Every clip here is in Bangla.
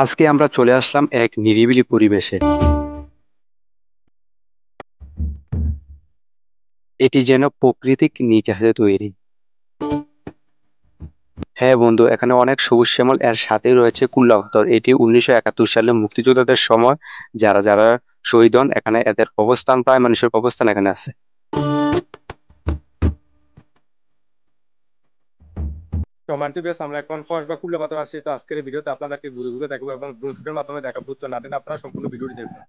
আজকে আমরা চলে আসলাম এক নিরিবিলি পরিবেশে। এটি যেন প্রকৃতিক নিজ হাতে তৈরি। হ্যাঁ বন্ধু, এখানে অনেক সবুজ শ্যামল, এর সাথেই রয়েছে কুল্লাপাথর। এটি 1971 সালে মুক্তিযোদ্ধাদের সময় যারা যারা শহীদ হন, এখানে এদের অবস্থান, প্রায় মানুষের অবস্থান এখানে আছে। সম্মানিত ভিউয়ার্স, আমরা এখন কসবা কুল্লাপাথর আছি। তো আজকের এই ভিডিওতে আপনাদেরকে ঘুরে ঘুরে দেখাবো এবং ড্রোন শুটের মাধ্যমে দেখাবো। তো না দিন আপনারা সম্পূর্ণ ভিডিওটি দেখবেন।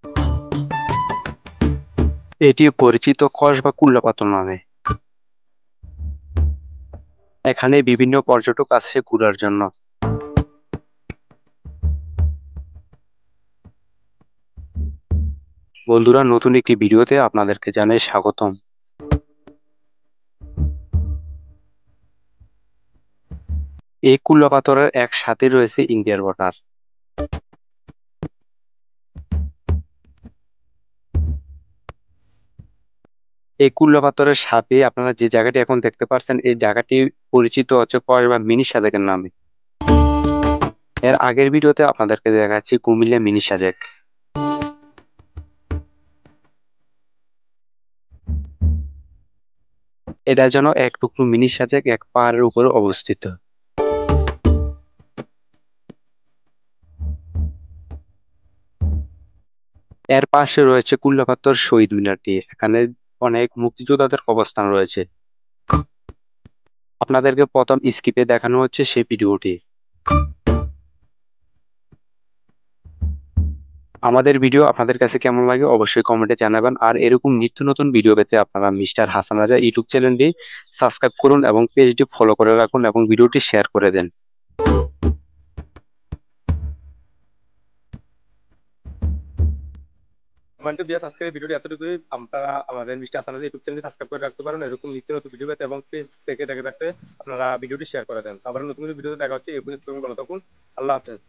এটি পরিচিত কস বা কুল্লাপাথর নামে। এখানে বিভিন্ন পর্যটক আসছে ঘোরার জন্য। বন্ধুরা, নতুন একটি ভিডিওতে আপনাদেরকে জানাই স্বাগতম। এই কুল্লাপাথরের এক সাথে রয়েছে ইন্ডিয়ার বর্ডার। এই কুল্লাপাথরের সাথে আপনারা যে জায়গাটি এখন দেখতে পাচ্ছেন, এই জায়গাটি পরিচিত হচ্ছে কস বা মিনি সাজেকের নামে। এর আগের ভিডিওতে আপনাদেরকে দেখাচ্ছি কুমিল্লা মিনি সাজেক। এটা যেন এক টুকরো মিনি সাজেক এক পাহাড়ের উপরে অবস্থিত। এর পাশে রয়েছে কুল্লাপাথর শহীদ মিনারটি। এখানে অনেক মুক্তিযোদ্ধাদের কবরস্থান রয়েছে। আপনাদেরকে প্রথম স্কিপে দেখানো হচ্ছে সেই ভিডিওটি। আমাদের ভিডিও আপনাদের কাছে কেমন লাগে অবশ্যই কমেন্টে জানাবেন। আর এরকম নিত্য নতুন ভিডিও পেতে আপনারা মিস্টার হাসান রাজা ইউটিউব চ্যানেলটি সাবস্ক্রাইব করুন এবং পেজটি ফলো করে রাখুন এবং ভিডিওটি শেয়ার করে দেন। সম্মানিত ভিউয়ার্স, আজকের এই ভিডিওটি এতটুকুই। আপনারা আমাদের মিস্টার হাসান ইউটিউব চ্যানেলটি সাবস্ক্রাইব করে রাখতে পারেন এরকম নিত্য নতুন ভিডিও পেতে, এবং পেজ থেকে দেখে থাকতে আপনারা ভিডিওটি শেয়ার করে দেন। আবার নতুন ভিডিওতে দেখা হচ্ছে। এই পর্যন্ত ভালো থাকুন। আল্লাহ হাফেজ।